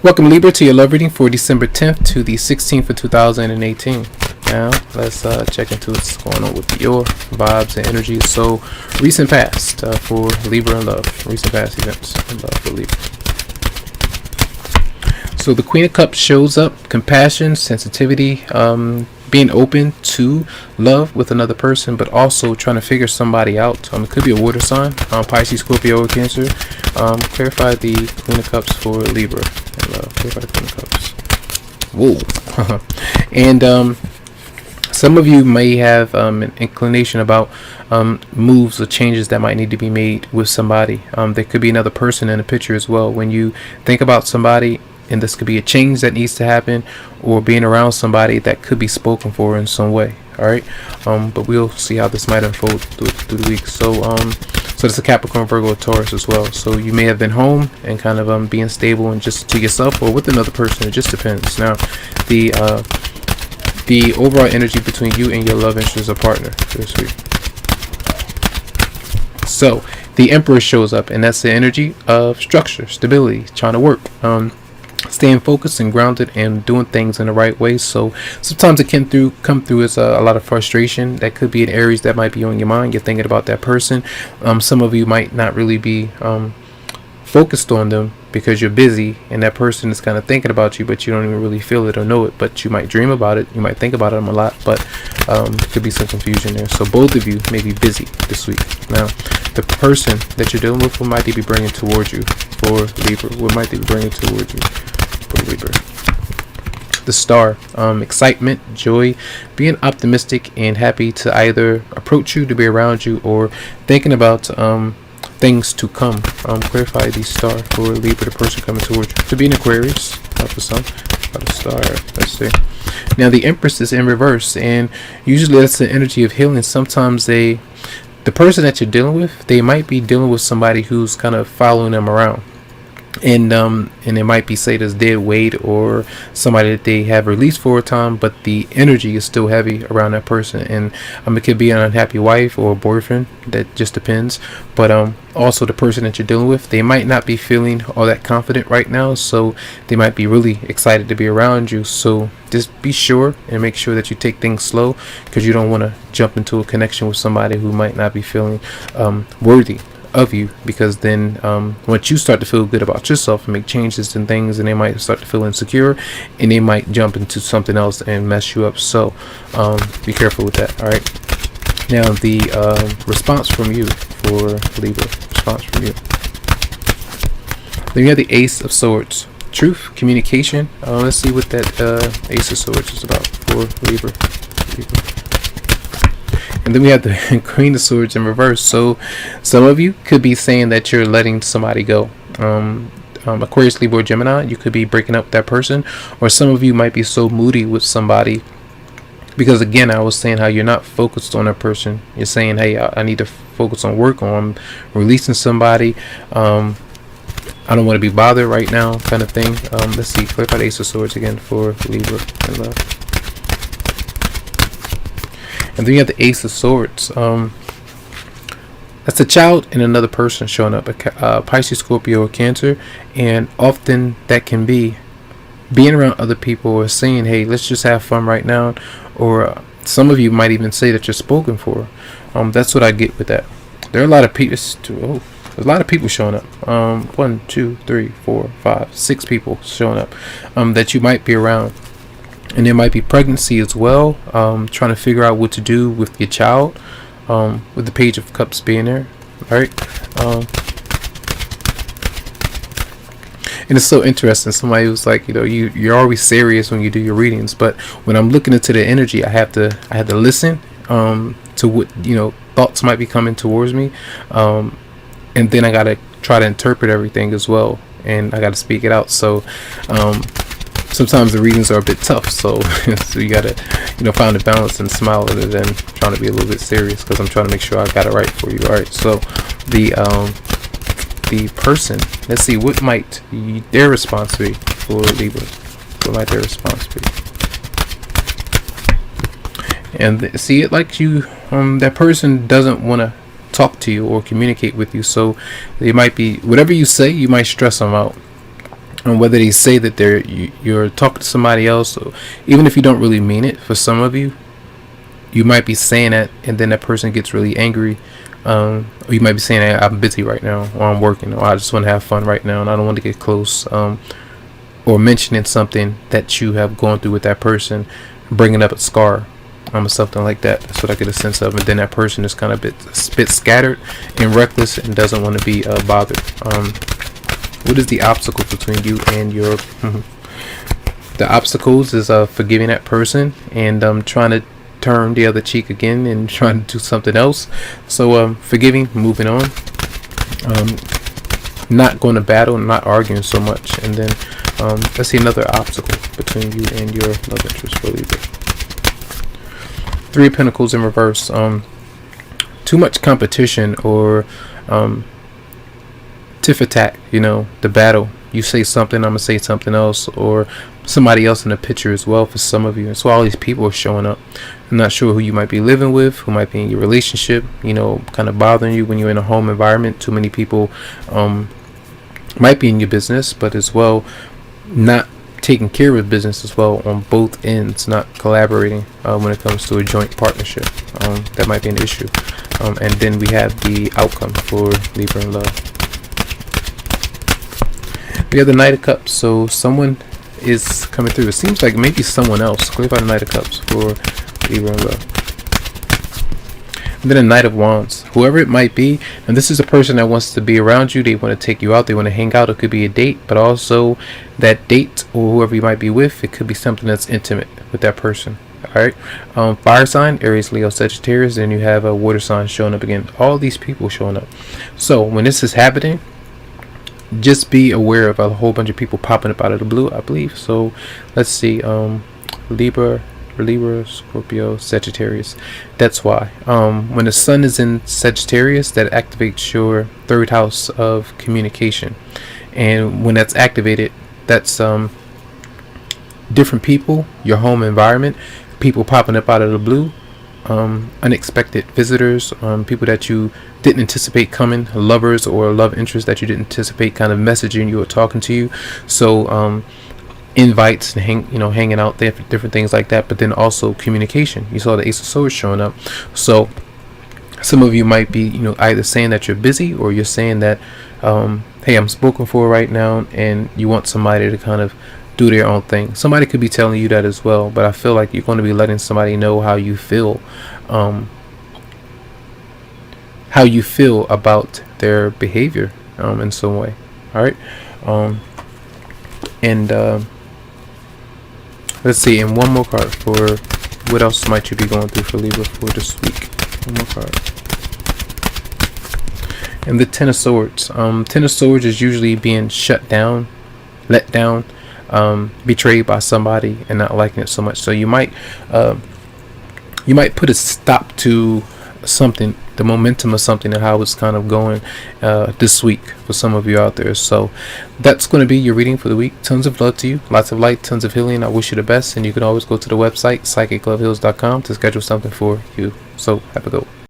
Welcome, Libra, to your love reading for December 10th to the 16th of 2018. Now, let's check into what's going on with your vibes and energies. So, recent past for Libra and love. Recent past events in love for Libra. So, the Queen of Cups shows up. Compassion, sensitivity, being open to love with another person, but also trying to figure somebody out. It could be a water sign, Pisces, Scorpio, or Cancer. Clarify the Queen of Cups for Libra. Clarify the Queen of Cups. Whoa. And some of you may have an inclination about moves or changes that might need to be made with somebody. There could be another person in the picture as well. When you think about somebody, and this could be a change that needs to happen, or being around somebody that could be spoken for in some way. All right, but we'll see how this might unfold through the week. So it's a Capricorn, Virgo, Taurus as well. So you may have been home and kind of being stable and just to yourself or with another person. It just depends. Now, the overall energy between you and your love interest or partner this week. So the Emperor shows up, and that's the energy of structure, stability, trying to work. Staying focused and grounded and doing things in the right way. So sometimes it can come through as a lot of frustration that could be in areas that might be on your mind. You're thinking about that person. Some of you might not really be focused on them because you're busy, and that person is kind of thinking about you, but you don't even really feel it or know it. But you might dream about it. You might think about them a lot, but there could be some confusion there. So both of you may be busy this week. Now, the person that you're dealing with, what might they be bringing towards you for Libra? What might they be bringing towards you for Libra? The Star, excitement, joy, being optimistic and happy to either approach you, to be around you, or thinking about things to come. Clarify the Star for Libra, the person coming towards you. To be an Aquarius, for some. The Star, let's see. Now, the Empress is in reverse, and usually that's the energy of healing. Sometimes the person that you're dealing with, they might be dealing with somebody who's kind of following them around. And it might be, say, this dead weight or somebody that they have released for a time, but the energy is still heavy around that person. And it could be an unhappy wife or a boyfriend. That just depends. But also the person that you're dealing with, they might not be feeling all that confident right now, so they might be really excited to be around you. So just be sure and make sure that you take things slow, because you don't want to jump into a connection with somebody who might not be feeling worthy of you, because then once you start to feel good about yourself and make changes and things, and they might start to feel insecure, and they might jump into something else and mess you up. So be careful with that. All right, now the response from you for Libra. Response from you. Then you have the Ace of Swords. Truth, communication. Let's see what that Ace of Swords is about for Libra. And then we have the Queen of Swords in reverse. So some of you could be saying that you're letting somebody go. Aquarius, Libra, or Gemini, you could be breaking up with that person. Or some of you might be so moody with somebody because, again, I was saying how you're not focused on a person. You're saying, hey, I need to focus on work, or I'm releasing somebody. I don't want to be bothered right now, kind of thing. Let's see. Clarify the Ace of Swords again for Libra and love. And then you have the Ace of Swords. That's a child and another person showing up, a Pisces, Scorpio, or Cancer. And often that can be being around other people or saying, hey, let's just have fun right now. Or some of you might even say that you're spoken for. That's what I get with that. There are a lot of people. There's a lot of people showing up. 1, 2, 3, 4, 5, 6 people showing up that you might be around. And there might be pregnancy as well, trying to figure out what to do with your child, with the Page of Cups being there. All right. And it's so interesting. Somebody was like, you're always serious when you do your readings, but when I'm looking into the energy, I have to listen to what thoughts might be coming towards me, and then I gotta try to interpret everything as well, and I gotta speak it out. So sometimes the readings are a bit tough, so you gotta find a balance and smile other than trying to be a little bit serious, because I'm trying to make sure I got it right for you. All right, so the person, let's see, what might their response be for Libra? What might their response be? And see it like that person doesn't want to talk to you or communicate with you, so they might be, whatever you say, you might stress them out. And whether they say that you're talking to somebody else, or even if you don't really mean it, for some of you, you might be saying that, and then that person gets really angry. Or you might be saying, hey, I'm busy right now, or I'm working, or I just want to have fun right now, and I don't want to get close. Or mentioning something that you have gone through with that person, bringing up a scar, or something like that. That's what I get a sense of. And then that person is kind of a bit scattered and reckless and doesn't want to be bothered. What is the obstacle between you and your? The obstacles is forgiving that person and trying to turn the other cheek again and trying to do something else. So forgiving, moving on. Not going to battle, not arguing so much. And then let's see another obstacle between you and your love interest for Libra. Three of Pentacles in reverse. Too much competition or tiff attack, the battle. You say something, I'm gonna say something else, or somebody else in the picture as well for some of you. And so all these people are showing up. I'm not sure who you might be living with, who might be in your relationship, kind of bothering you when you're in a home environment. Too many people might be in your business, but as well not taking care of business as well on both ends, not collaborating when it comes to a joint partnership. That might be an issue. And then we have the outcome for Libra in love. We have the Knight of Cups. So someone is coming through. It seems like maybe someone else. Clarify the Knight of Cups for Libra in love. And then a Knight of Wands. Whoever it might be, and this is a person that wants to be around you. They want to take you out. They want to hang out. It could be a date, but also that date or whoever you might be with, it could be something that's intimate with that person. All right. Fire sign, Aries, Leo, Sagittarius. Then you have a water sign showing up again. All these people showing up. So when this is happening, just be aware of a whole bunch of people popping up out of the blue, I believe. So let's see. Libra, Scorpio, Sagittarius. That's why when the sun is in Sagittarius, that activates your third house of communication, and when that's activated, that's different people, your home environment, people popping up out of the blue, unexpected visitors, people that you didn't anticipate coming, lovers or love interests that you didn't anticipate kind of messaging you or talking to you. So invites and hanging out there, different things like that. But then also communication. You saw the Ace of Swords showing up. So some of you might be either saying that you're busy, or you're saying that hey, I'm spoken for right now, and you want somebody to kind of do their own thing. Somebody could be telling you that as well, but I feel like you're going to be letting somebody know how you feel about their behavior in some way. All right. Let's see, and one more card for what else might you be going through for Libra for this week. One more card. And the Ten of Swords. Ten of Swords is usually being shut down, let down, betrayed by somebody and not liking it so much. So you might put a stop to something, the momentum of something, and how it's kind of going this week for some of you out there. So that's going to be your reading for the week. Tons of love to you, lots of light, tons of healing. I wish you the best, and you can always go to the website psychicloveheals.com to schedule something for you. So have a go.